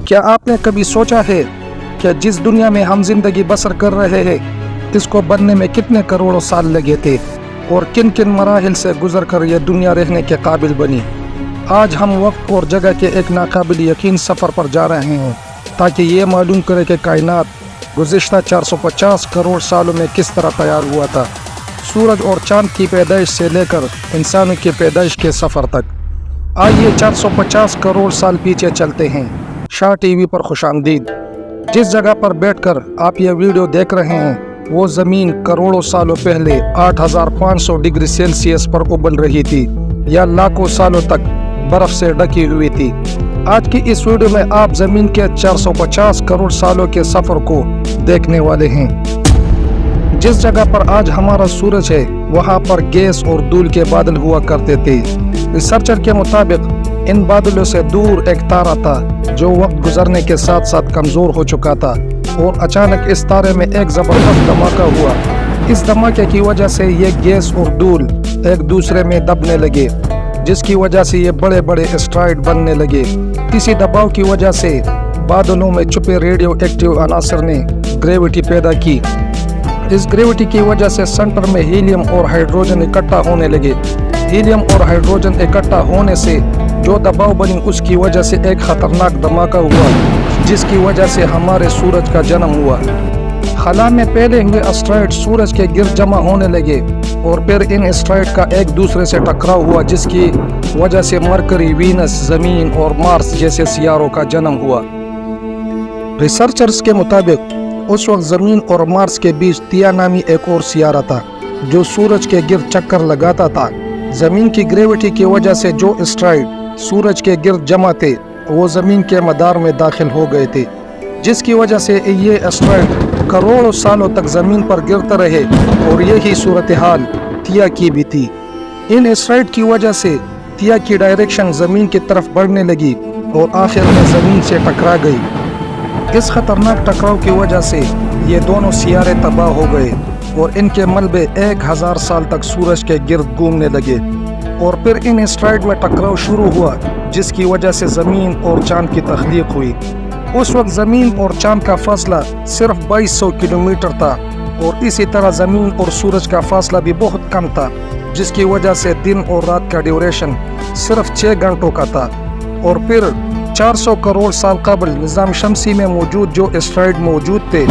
کیا آپ نے کبھی سوچا ہے کہ جس دنیا میں ہم زندگی بسر کر رہے ہیں اس کو بننے میں کتنے کروڑوں سال لگے تھے اور کن کن مراحل سے گزر کر یہ دنیا رہنے کے قابل بنی؟ آج ہم وقت اور جگہ کے ایک ناقابل یقین سفر پر جا رہے ہیں تاکہ یہ معلوم کرے کہ کائنات گزشتہ 450 کروڑ سالوں میں کس طرح تیار ہوا تھا، سورج اور چاند کی پیدائش سے لے کر انسانوں کی پیدائش کے سفر تک۔ آئیے 450 کروڑ سال پیچھے چلتے ہیں۔ شاہ ٹی وی پر خوش آمدید۔ جس جگہ پر بیٹھ کر آپ یہ ویڈیو دیکھ رہے ہیں وہ زمین کروڑوں سالوں پہلے 8500 ڈگری سیلسیس پر ابل رہی تھی یا لاکھوں سالوں تک برف سے ڈکی ہوئی تھی۔ آج کی اس ویڈیو میں آپ زمین کے 450 کروڑ سالوں کے سفر کو دیکھنے والے ہیں۔ جس جگہ پر آج ہمارا سورج ہے وہاں پر گیس اور دھول کے بادل ہوا کرتے تھے۔ ریسرچر کے مطابق ان بادلوں سے دور ایک تارہ تھا جو وقت گزرنے کے ساتھ ساتھ کمزور ہو چکا تھا اور اچانک اس تارے میں ایک زبردست دھماکہ ہوا۔ اس دھماکے کی وجہ سے یہ گیس اور دھول ایک دوسرے میں دبنے لگے جس کی وجہ سے یہ بڑے بڑے اسٹرائڈ بننے لگے۔ اسی دباؤ کی وجہ سے بادلوں میں چھپے ریڈیو ایکٹیو عناصر نے گریوٹی پیدا کی۔ اس گریوٹی کی وجہ سے سینٹر میں ہیلیم اور ہائیڈروجن اکٹھا ہونے لگے۔ ہیلیم اور ہائیڈروجن اکٹھا ہونے سے جو دباؤ بنی اس کی وجہ سے ایک خطرناک دھماکہ ہوا جس کی وجہ سے ہمارے سورج کا جنم ہوا۔ خلا میں پھیلے ہوئے اسٹرائڈ سورج کے گرد جمع ہونے لگے اور پھر ان اسٹرائڈ کا ایک دوسرے سے ٹکراؤ ہوا جس کی وجہ سے مرکری، وینس، زمین اور مارس جیسے سیاروں کا جنم ہوا۔ ریسرچرز کے مطابق اس وقت زمین اور مارس کے بیچ تھیا نامی ایک اور سیارہ تھا جو سورج کے گرد چکر لگاتا تھا۔ زمین کی گریوٹی کی وجہ سے جو اسٹرائڈ سورج کے گرد جمع تھے وہ زمین کے مدار میں داخل ہو گئے تھے جس کی وجہ سے یہ اسٹرائڈ کروڑوں سالوں تک زمین پر گرتے رہے اور یہی صورتحال تھیا کی بھی تھی۔ ان اسٹرائڈ کی وجہ سے تھیا کی ڈائریکشن زمین کی طرف بڑھنے لگی اور آخر میں زمین سے ٹکرا گئی۔ اس خطرناک ٹکراؤ کی وجہ سے یہ دونوں سیارے تباہ ہو گئے اور ان کے ملبے 1000 سال تک سورج کے گرد گھومنے لگے اور پھر ان اسٹرائڈ میں ٹکراؤ شروع ہوا جس کی وجہ سے زمین اور چاند کی تخلیق ہوئی۔ اس وقت زمین اور چاند کا فاصلہ صرف 2200 کلومیٹر تھا اور اسی طرح زمین اور سورج کا فاصلہ بھی بہت کم تھا جس کی وجہ سے دن اور رات کا ڈیوریشن صرف 6 گھنٹوں کا تھا۔ اور پھر 400 کروڑ سال قبل نظام شمسی میں موجود جو اسٹرائڈ موجود تھے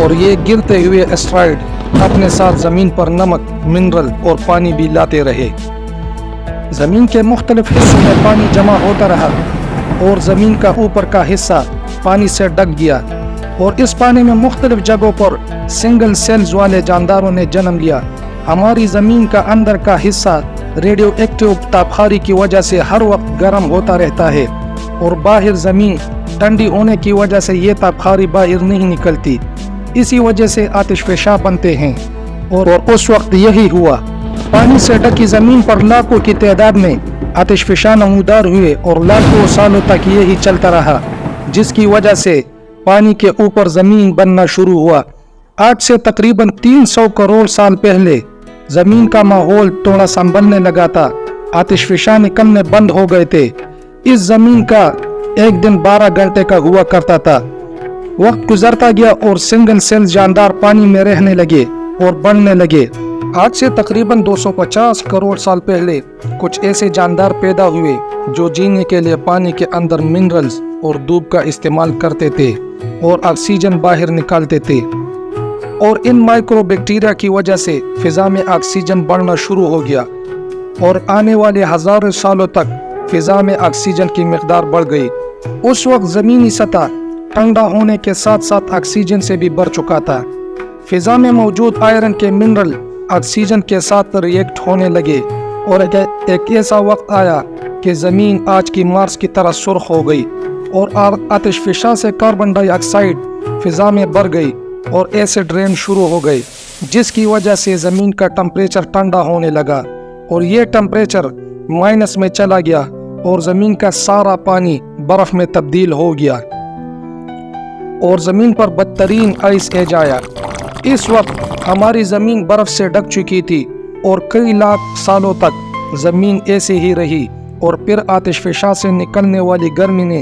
اور یہ گرتے ہوئے اسٹرائڈ اپنے ساتھ زمین پر نمک، منرل اور پانی بھی لاتے رہے۔ زمین کے مختلف حصوں میں پانی جمع ہوتا رہا اور زمین کا اوپر کا حصہ پانی سے ڈک گیا اور اس پانی میں مختلف جگہوں پر سنگل سیلز والے جانداروں نے جنم لیا۔ ہماری زمین کا اندر کا حصہ ریڈیو ایکٹیو تابخاری کی وجہ سے ہر وقت گرم ہوتا رہتا ہے اور باہر زمین ٹھنڈی ہونے کی وجہ سے یہ تابخاری باہر نہیں نکلتی، اسی وجہ سے آتش فشاں بنتے ہیں اور اس وقت یہی ہوا۔ پانی سے ڈکی زمین پر لاکھوں کی تعداد میں آتش فشاں نمودار ہوئے اور لاکھوں سالوں تک یہی چلتا رہا جس کی وجہ سے پانی کے اوپر زمین بننا شروع ہوا۔ آج سے تقریباً 300 کروڑ سال پہلے زمین کا ماحول تھوڑا سنبھلنے لگا تھا، آتش فشاں نکلنے بند ہو گئے تھے۔ اس زمین کا ایک دن 12 گھنٹے کا ہوا کرتا تھا۔ وقت گزرتا گیا اور سنگل سیل جاندار پانی میں رہنے لگے اور بڑھنے لگے۔ آج سے تقریباً 250 کروڑ سال پہلے کچھ ایسے جاندار پیدا ہوئے جو جینے کے لیے پانی کے اندر منرلز اور دھوپ کا استعمال کرتے تھے اور آکسیجن باہر نکالتے تھے، اور ان مائکرو بیکٹیریا کی وجہ سے فضا میں آکسیجن بڑھنا شروع ہو گیا اور آنے والے ہزاروں سالوں تک فضا میں آکسیجن کی مقدار بڑھ گئی۔ اس وقت زمینی سطح ٹھنڈا ہونے کے ساتھ ساتھ آکسیجن سے بھی بڑھ چکا تھا۔ فضا میں موجود آئرن کے منرل آکسیجن کے ساتھ ریئیکٹ ہونے لگے اور ایک ایسا وقت آیا کہ زمین آج کی مارس کی طرح سرخ ہو گئی اور آتش فشاں سے کاربن ڈائی آکسائڈ فضا میں بڑھ گئی اور ایسڈ رین شروع ہو گئی جس کی وجہ سے زمین کا ٹمپریچر ٹھنڈا ہونے لگا اور یہ ٹمپریچر مائنس میں چلا گیا اور زمین کا سارا پانی برف میں تبدیل ہو گیا اور زمین پر بدترین آئس ایج آیا۔ اس وقت ہماری زمین برف سے ڈک چکی تھی اور کئی لاکھ سالوں تک زمین ایسے ہی رہی اور پھر آتش فشاں سے نکلنے والی گرمی نے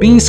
20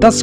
10